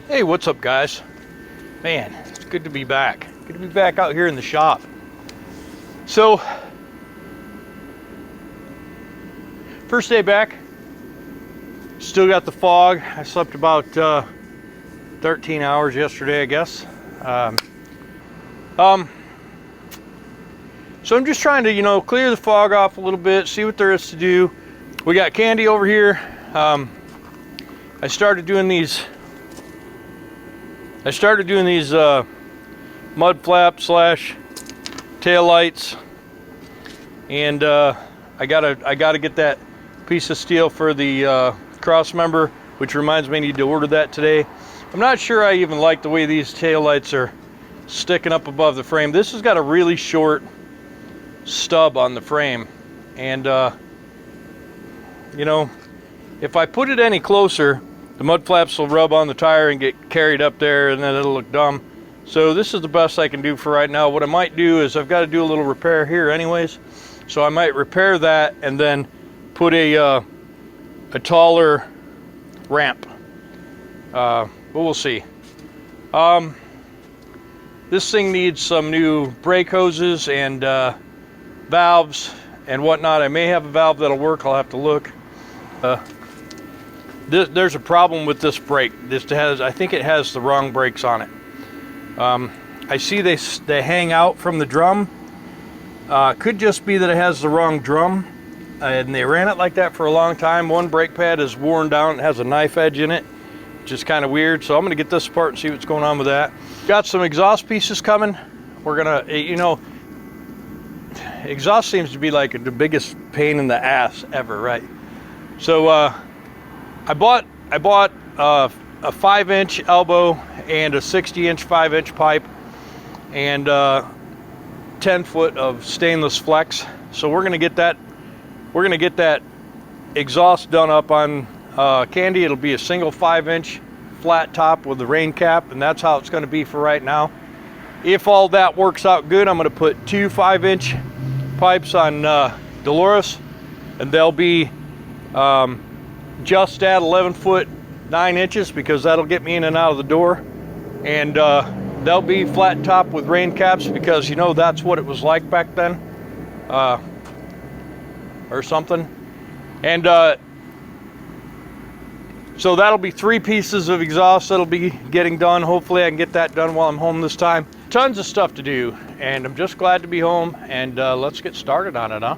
Hey, what's up, guys? Man, it's good to be back. Good to be back out here in the shop. So, first day back. Still got the fog. I slept about 13 hours yesterday, I guess. So I'm just trying to, clear the fog off a little bit, see what there is to do. We got Candy over here. I started doing these mud flap slash tail lights, and I gotta get that piece of steel for the cross member, which reminds me I need to order that today. I'm not sure I even like the way these tail lights are sticking up above the frame. This has got a really short stub on the frame, and if I put it any closer, the mud flaps will rub on the tire and get carried up there, and then it'll look dumb. So this is the best I can do for right now. What I might do is I've got to do a little repair here anyways, so I might repair that and then put a taller ramp, but we'll see. This thing needs some new brake hoses and valves and whatnot. I may have a valve that'll work. I'll have to look. There's a problem with this brake. I think it has the wrong brakes on it. I see they hang out from the drum. Could just be that it has the wrong drum, and they ran it like that for a long time. One brake pad is worn down. It has a knife edge in it, which is kind of weird. So I'm going to get this apart and see what's going on with that. Got some exhaust pieces coming. We're gonna, exhaust seems to be like the biggest pain in the ass ever, right? So I bought a 5-inch elbow and a 60-inch 5-inch pipe and 10 foot of stainless flex. So we're gonna get that exhaust done up on Candy. It'll be a single 5-inch flat top with the rain cap, and that's how it's going to be for right now. If all that works out good, I'm going to put 2 5-inch pipes on Dolores, and they'll be just at 11 foot 9 inches, because that'll get me in and out of the door. And they'll be flat top with rain caps, because that's what it was like back then, or something. And so that'll be 3 pieces of exhaust that'll be getting done. Hopefully I can get that done while I'm home this time. Tons of stuff to do, and I'm just glad to be home, and let's get started on it, huh?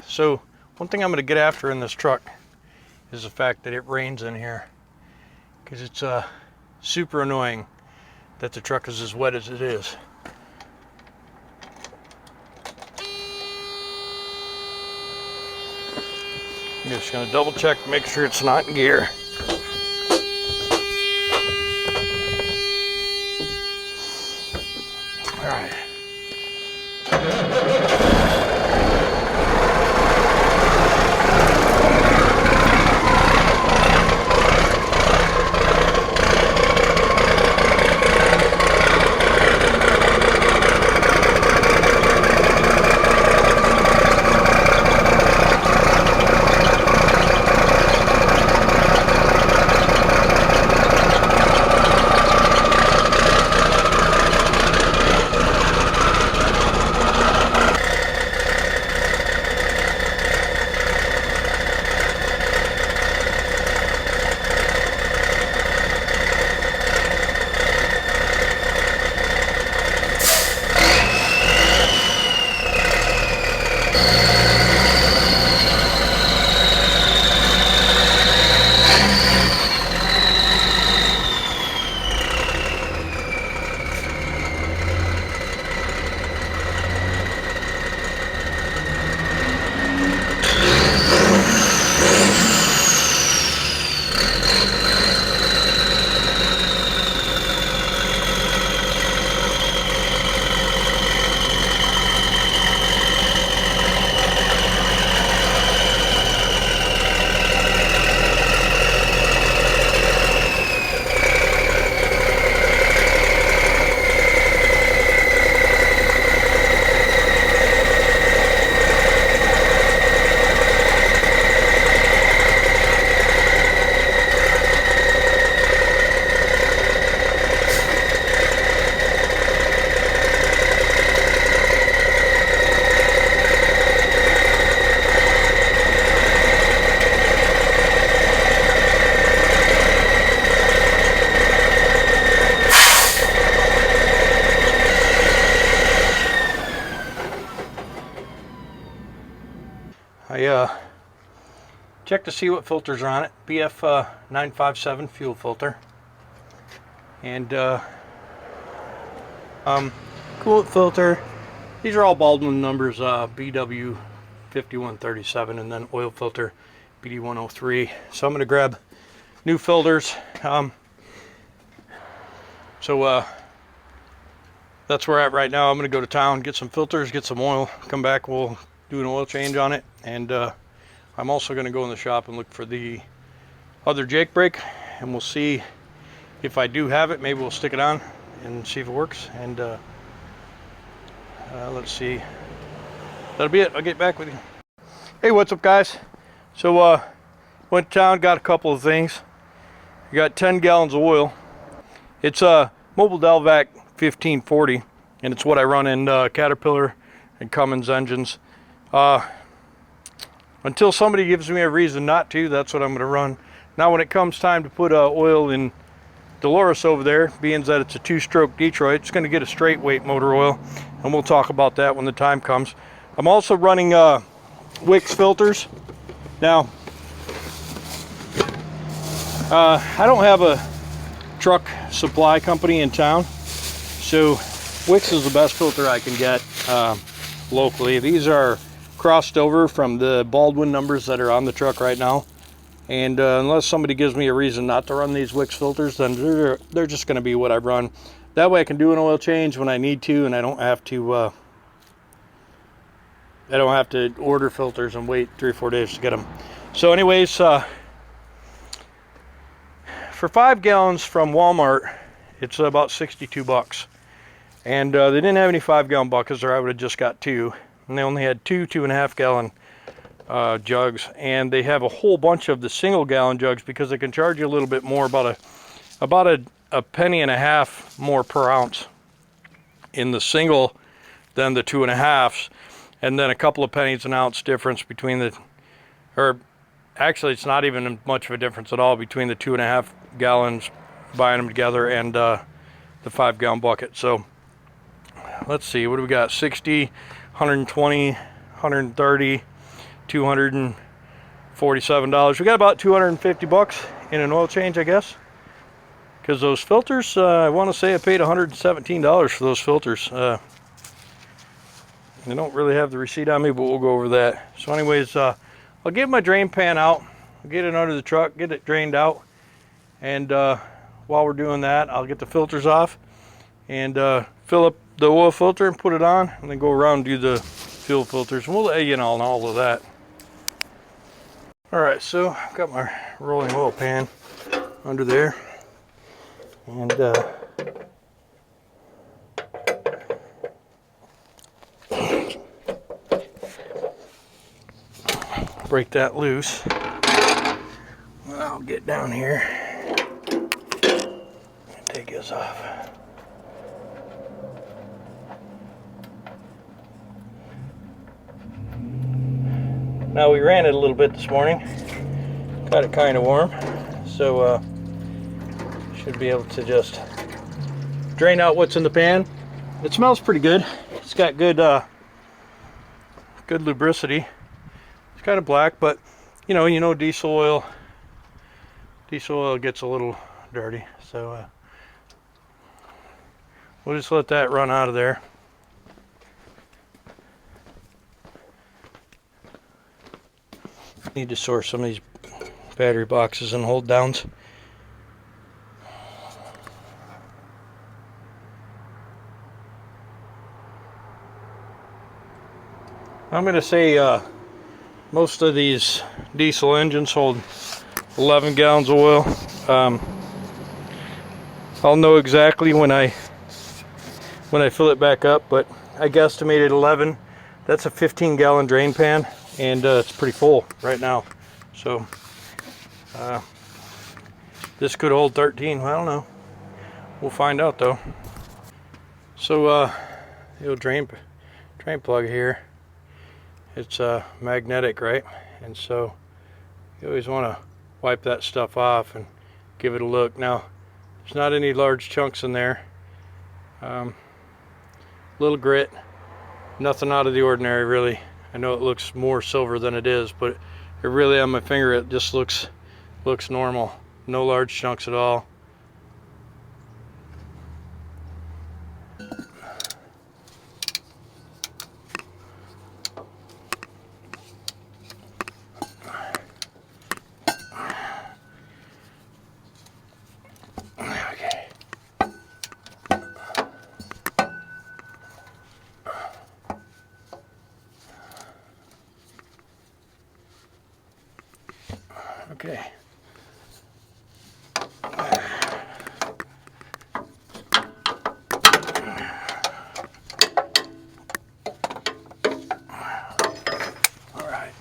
So one thing I'm going to get after in this truck is the fact that it rains in here, because it's super annoying that the truck is as wet as it is. I'm just going to double check, make sure it's not in gear. All right. check to see what filters are on it. BF 957 fuel filter. And coolant filter. These are all Baldwin numbers, BW 5137, and then oil filter BD 103. So I'm going to grab new filters. That's where we're at right now. I'm going to go to town, get some filters, get some oil, come back, we'll do an oil change on it. And I'm also going to go in the shop and look for the other Jake brake, and we'll see if I do have it. Maybe we'll stick it on and see if it works. And let's see. That'll be it. I'll get back with you. Hey, what's up, guys? So went to town, got a couple of things. I got 10 gallons of oil. It's a Mobile Delvac 1540, and it's what I run in Caterpillar and Cummins engines. Until somebody gives me a reason not to, that's what I'm going to run. Now when it comes time to put oil in Dolores over there, being that it's a 2-stroke Detroit, it's going to get a straight weight motor oil, and we'll talk about that when the time comes. I'm also running Wix filters. Now I don't have a truck supply company in town, so Wix is the best filter I can get locally. These are crossed over from the Baldwin numbers that are on the truck right now, and unless somebody gives me a reason not to run these Wix filters, then they're just going to be what I run. That way I can do an oil change when I need to, and I don't have to order filters and wait 3 or 4 days to get them. So anyways, for 5 gallons from Walmart, it's about 62 bucks. And they didn't have any 5-gallon buckets, or I would have just got 2. And they only had 2 2.5 gallon jugs. And they have a whole bunch of the single gallon jugs because they can charge you a little bit more, about a penny and a half more per ounce in the single than the 2.5s. And then a couple of pennies an ounce difference between the, or actually it's not even much of a difference at all between the 2.5 gallons, buying them together, and the 5-gallon bucket. So let's see, what do we got? 60, 120, 130, $247. We got about 250 bucks in an oil change, I guess, because those filters, I want to say I paid $117 for those filters. I don't really have the receipt on me, but we'll go over that. So anyways, I'll get my drain pan out, get it under the truck, get it drained out, and while we're doing that, I'll get the filters off and fill up the oil filter and put it on, and then go around and do the fuel filters, and we'll let you know on all of that. Alright, so I've got my rolling oil pan under there, and break that loose. I'll get down here and take this off. Now we ran it a little bit this morning, got it kind of warm, so should be able to just drain out what's in the pan. It smells pretty good. It's got good good lubricity. It's kind of black, but you know diesel oil gets a little dirty, so we'll just let that run out of there. Need to sort some of these battery boxes and hold downs. I'm going to say most of these diesel engines hold 11 gallons of oil. I'll know exactly when I fill it back up, but I guesstimated 11. That's a 15-gallon drain pan, and it's pretty full right now. So this could hold 13. I don't know. We'll find out though. So the old drain plug here, it's magnetic, right? And so you always want to wipe that stuff off and give it a look. Now there's not any large chunks in there. Little grit, nothing out of the ordinary really. I know it looks more silver than it is, but It really, on my finger, it just looks normal. No large chunks at all. Okay. All right.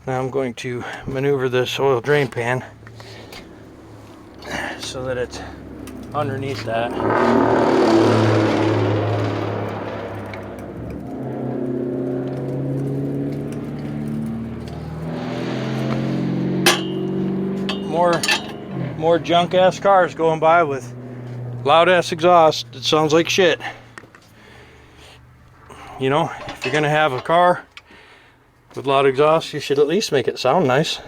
Now I'm going to maneuver this oil drain pan so that it's underneath that. More junk ass cars going by with loud ass exhaust. It sounds like shit. You know, if you're gonna have a car with loud exhaust, you should at least make it sound nice.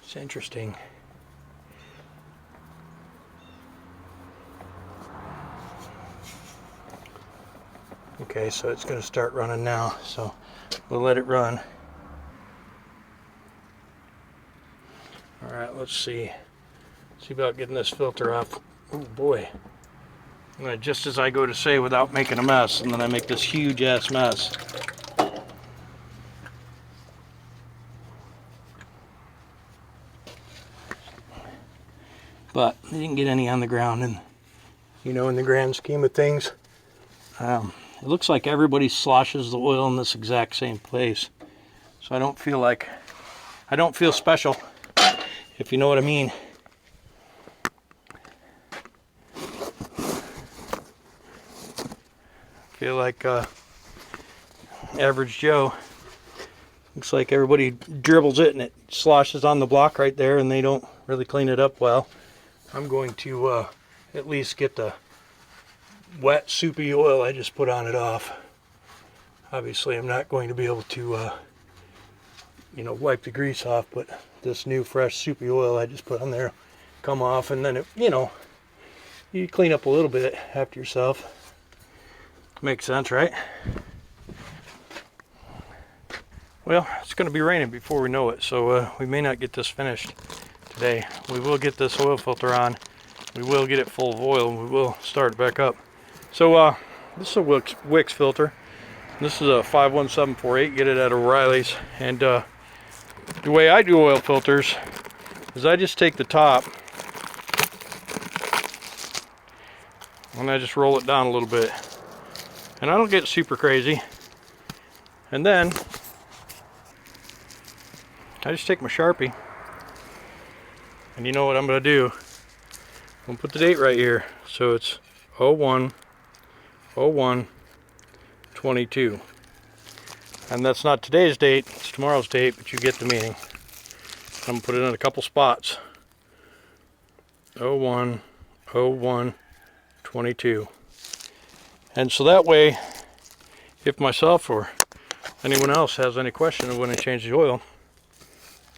It's interesting. Okay, so it's going to start running now, so we'll let it run. All right, let's see about getting this filter off. Oh boy. Just as I go to say without making a mess, and then I make this huge ass mess. But I didn't get any on the ground, and you know, in the grand scheme of things, it looks like everybody sloshes the oil in this exact same place. So I don't feel special, if you know what I mean. I feel like average Joe. Looks like everybody dribbles it and it sloshes on the block right there, and they don't really clean it up well. I'm going to at least get the wet soupy oil I just put on it off. Obviously I'm not going to be able to you know, wipe the grease off, but this new fresh soupy oil I just put on there come off, and then it, you know, you clean up a little bit after yourself. Makes sense, right? Well, it's going to be raining before we know it, so we may not get this finished today. We will get this oil filter on, we will get it full of oil, and we will start it back up. So this is a Wix filter. This is a 51748. Get it at O'Reilly's. And the way I do oil filters is I just take the top and I just roll it down a little bit. And I don't get super crazy. And then I just take my Sharpie. And you know what I'm going to do? I'm going to put the date right here. So it's 01/01/22, and that's not today's date, it's tomorrow's date, but you get the meaning. I'm gonna put it in a couple spots. 01/01/22, and so that way, if myself or anyone else has any question of when I change the oil,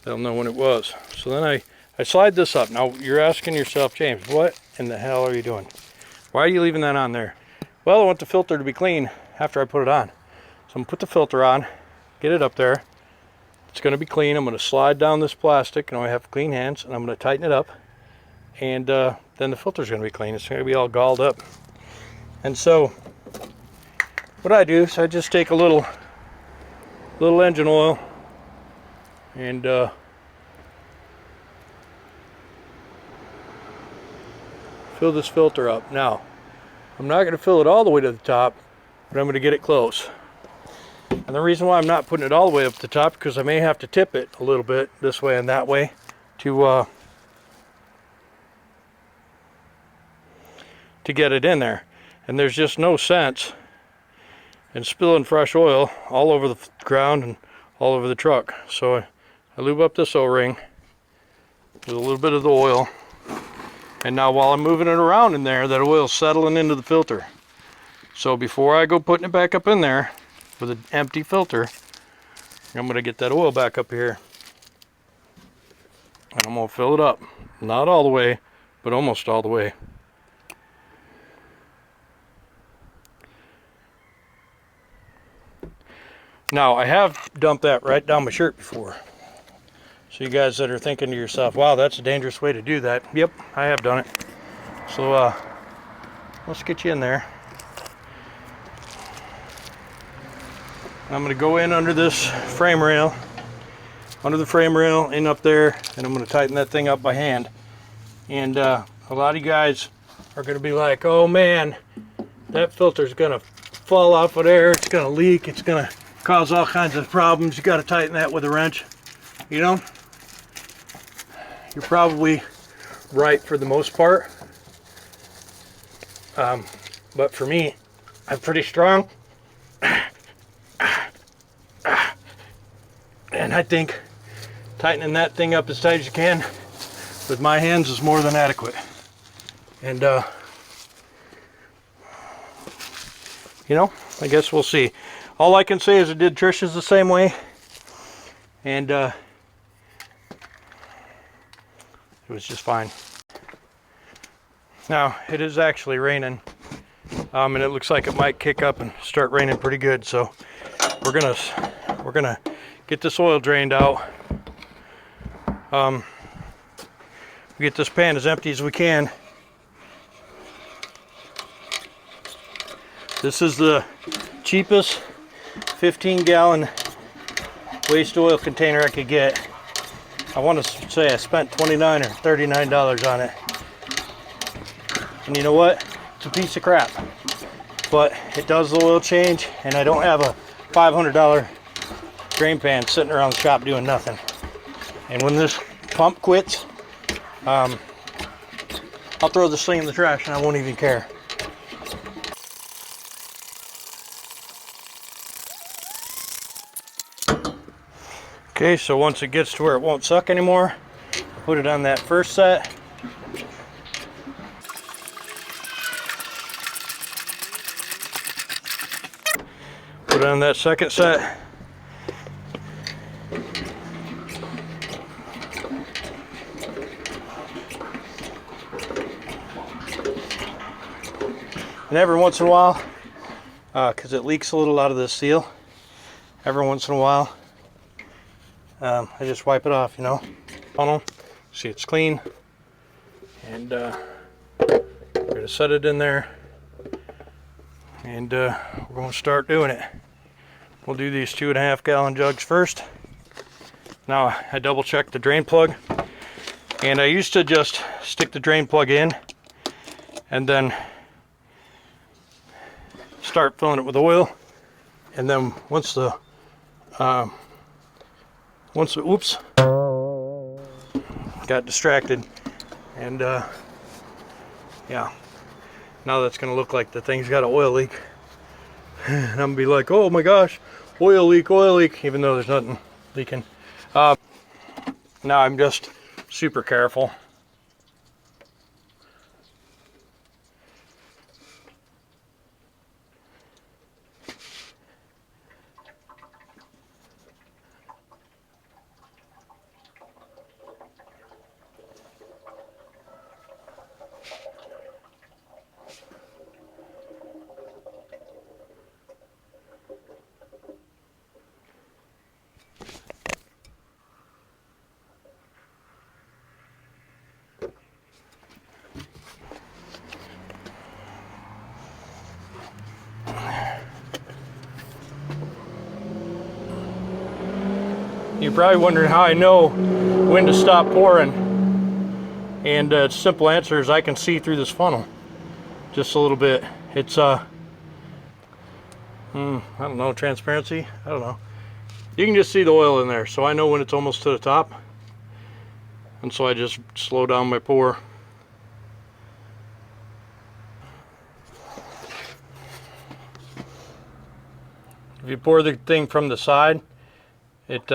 they'll know when it was. So then I slide this up. Now you're asking yourself, James, what in the hell are you doing? Why are you leaving that on there? Well, I want the filter to be clean after I put it on. So I'm going to put the filter on, get it up there. It's going to be clean. I'm going to slide down this plastic, and I have clean hands, and I'm going to tighten it up. And then the filter's going to be clean. It's going to be all galled up. And so what I do is I just take a little engine oil and fill this filter up. Now, I'm not going to fill it all the way to the top, but I'm going to get it close. And the reason why I'm not putting it all the way up to the top, because I may have to tip it a little bit this way and that way to get it in there. And there's just no sense in spilling fresh oil all over the ground and all over the truck. So I lube up this O-ring with a little bit of the oil. And now while I'm moving it around in there, that oil's settling into the filter. So before I go putting it back up in there with an empty filter, I'm going to get that oil back up here. And I'm going to fill it up. Not all the way, but almost all the way. Now, I have dumped that right down my shirt before. So you guys that are thinking to yourself, wow, that's a dangerous way to do that. Yep, I have done it. So let's get you in there. I'm going to go in under this frame rail, under the frame rail, in up there, and I'm going to tighten that thing up by hand. And a lot of you guys are going to be like, oh man, that filter's going to fall off of there, it's going to leak, it's going to cause all kinds of problems, you got to tighten that with a wrench. You know, you're probably right for the most part. But for me, I'm pretty strong. And I think tightening that thing up as tight as you can with my hands is more than adequate. And you know, I guess we'll see. All I can say is I did Trish's the same way, and it was just fine. Now it is actually raining, and it looks like it might kick up and start raining pretty good. So we're gonna get this oil drained out. Get this pan as empty as we can. This is the cheapest 15-gallon waste oil container I could get. I want to say I spent $29 or $39 on it. And you know what? It's a piece of crap. But it does the oil change, and I don't have a $500 drain pan sitting around the shop doing nothing. And when this pump quits, I'll throw this thing in the trash and I won't even care. Okay, so once it gets to where it won't suck anymore, put it on that first set. Put it on that second set. And every once in a while, because it leaks a little out of this seal, every once in a while, I just wipe it off, you know. Funnel, see it's clean, and we're gonna set it in there, and we're gonna start doing it. We'll do these 2.5 gallon jugs first. Now I double checked the drain plug, and I used to just stick the drain plug in and then start filling it with oil, and then once the oops, got distracted, and yeah, now that's gonna look like the thing's got an oil leak, and I'm gonna be like, oh my gosh, oil leak, even though there's nothing leaking. Now I'm just super careful. You're probably wondering how I know when to stop pouring, and the simple answer is I can see through this funnel just a little bit. It's I don't know, transparency, I don't know. You can just see the oil in there, so I know when it's almost to the top, and so I just slow down my pour. If you pour the thing from the side, it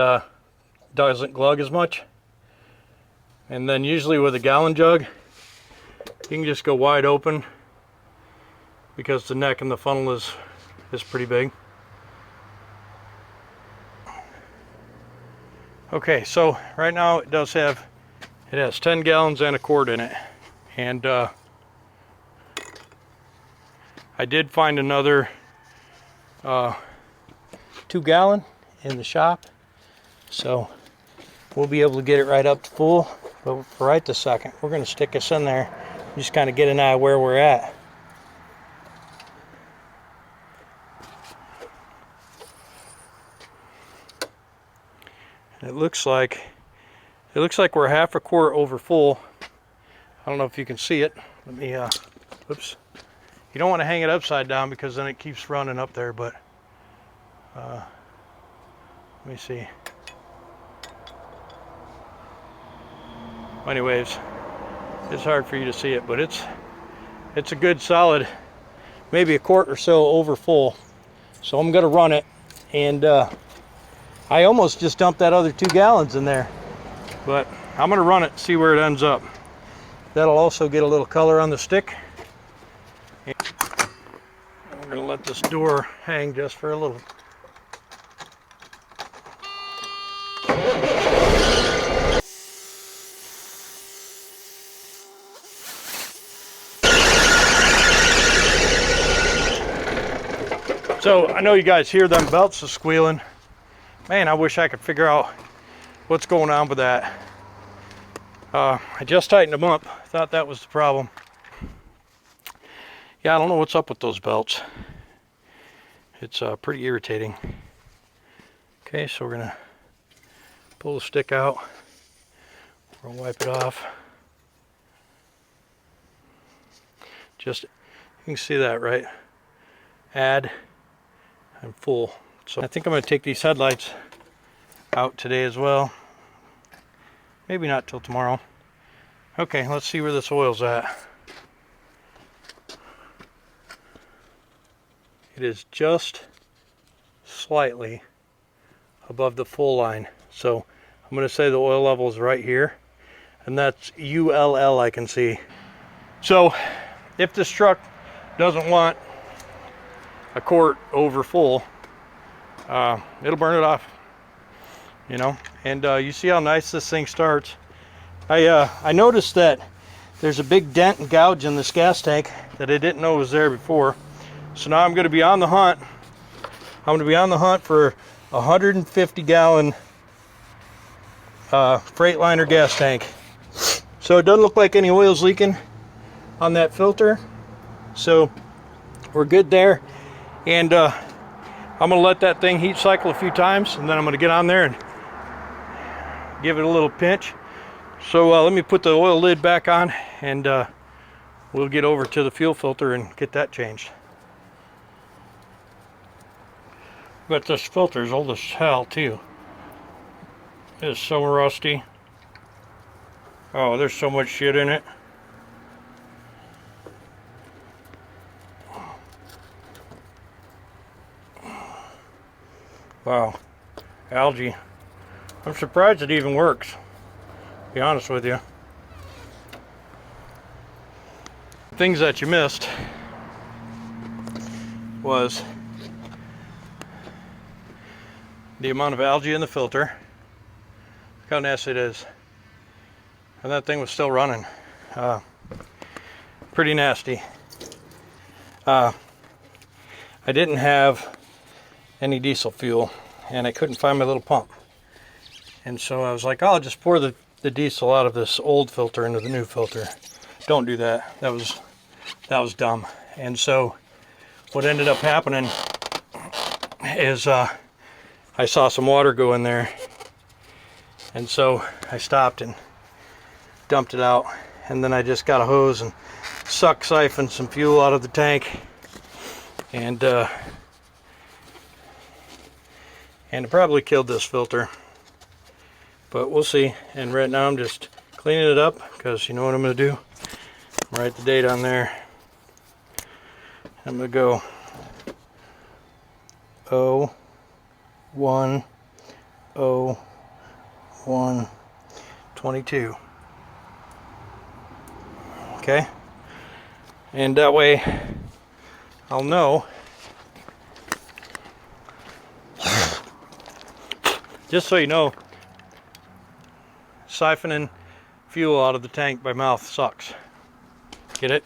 doesn't glug as much. And then usually with a gallon jug, You can just go wide open because the neck and the funnel is pretty big. Okay, so right now it has 10 gallons and a quart in it, and I did find another 2-gallon in the shop, so we'll be able to get it right up to full. But for right this second, we're going to stick this in there, just kind of get an eye where we're at. And it looks like we're half a quart over full. I don't know if you can see it. Let me whoops. You don't want to hang it upside down because then it keeps running up there, but let me see. Anyways, it's hard for you to see it, but it's a good solid, maybe a quart or so over full. So I'm gonna run it, and I almost just dumped that other 2 gallons in there, but I'm gonna run it, see where it ends up. That'll also get a little color on the stick. And we're gonna let this door hang just for a little. So I know you guys hear them belts squealing. Man, I wish I could figure out what's going on with that. I just tightened them up. Thought that was the problem. Yeah, I don't know what's up with those belts. It's pretty irritating. Okay, so we're gonna pull the stick out. We're gonna wipe it off. Just, you can see that, right? Add and full. So I think I'm going to take these headlights out today as well. Maybe not till tomorrow. Okay, let's see where this oil's at. It is just slightly above the full line. So I'm going to say the oil level is right here, and that's ULL I can see. So if this truck doesn't want a quart over full, it'll burn it off, you know. And you see how nice this thing starts. I noticed that there's a big dent and gouge in this gas tank that I didn't know was there before. So now I'm going to be on the hunt. I'm going to be on the hunt for a 150-gallon Freightliner gas tank. So it doesn't look like any oil's leaking on that filter, so we're good there. And I'm going to let that thing heat cycle a few times, and then I'm going to get on there and give it a little pinch. So let me put the oil lid back on, and we'll get over to the fuel filter and get that changed. But this filter is old as hell too. It's so rusty. Oh, there's so much shit in it. Wow, algae. I'm surprised it even works, to be honest with you. Things that you missed was the amount of algae in the filter. Look how nasty it is. And that thing was still running. Pretty nasty. I didn't have any diesel fuel, and I couldn't find my little pump, and so I was like, oh, I'll just pour the diesel out of this old filter into the new filter. Don't do that. That was dumb. And so what ended up happening is I saw some water go in there, and so I stopped and dumped it out, and then I just got a hose and siphoned some fuel out of the tank, and it probably killed this filter, but we'll see. And right now I'm just cleaning it up, because you know what I'm going to do? Write the date on there. I'm going to go 01/01/22. Okay, and that way I'll know. Just so you know, siphoning fuel out of the tank by mouth sucks. Get it?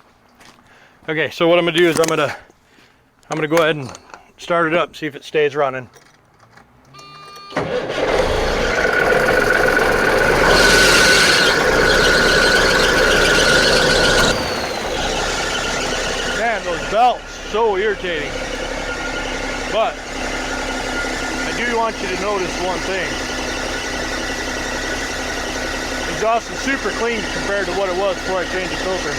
Okay, so what I'm gonna do is I'm gonna go ahead and start it up, see if it stays running. Man, those belts, so irritating. But I do want you to notice one thing. The exhaust is super clean compared to what it was before I changed the filter.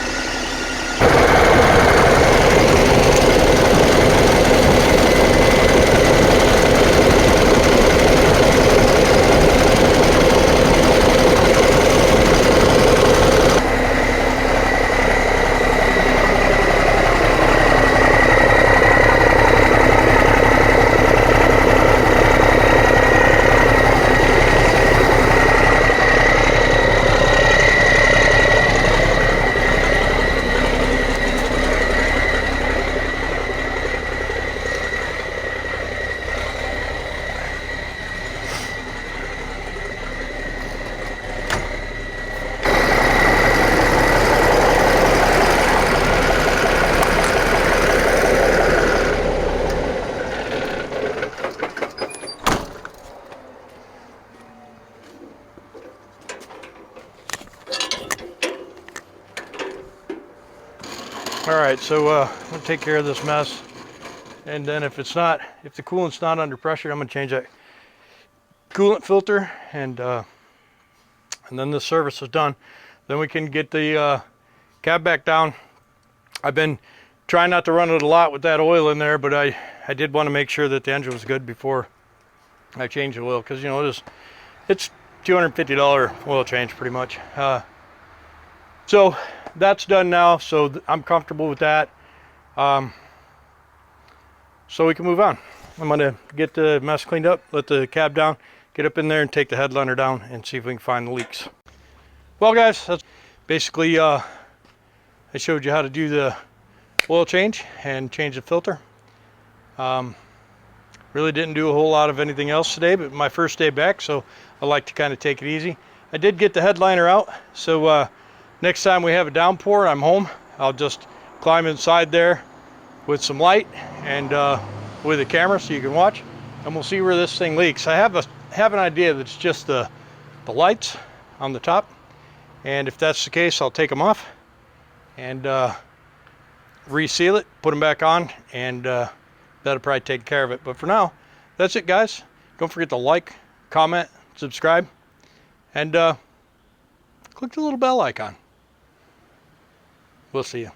Alright, so I'm going to take care of this mess, and then if the coolant's not under pressure, I'm going to change that coolant filter, and then the service is done. Then we can get the cab back down. I've been trying not to run it a lot with that oil in there, but I did want to make sure that the engine was good before I change the oil, because you know it's $250 oil change pretty much. So that's done now, so I'm comfortable with that. So we can move on. I'm gonna get the mess cleaned up, let the cab down, get up in there and take the headliner down and see if we can find the leaks. Well guys, that's basically I showed you how to do the oil change and change the filter. Really didn't do a whole lot of anything else today, but my first day back, so I like to kind of take it easy. I did get the headliner out, so next time we have a downpour, I'm home, I'll just climb inside there with some light and with a camera so you can watch, and we'll see where this thing leaks. I have an idea that it's just the lights on the top, and if that's the case, I'll take them off and reseal it, put them back on, and that'll probably take care of it. But for now, that's it guys. Don't forget to like, comment, subscribe, and click the little bell icon. We'll see you.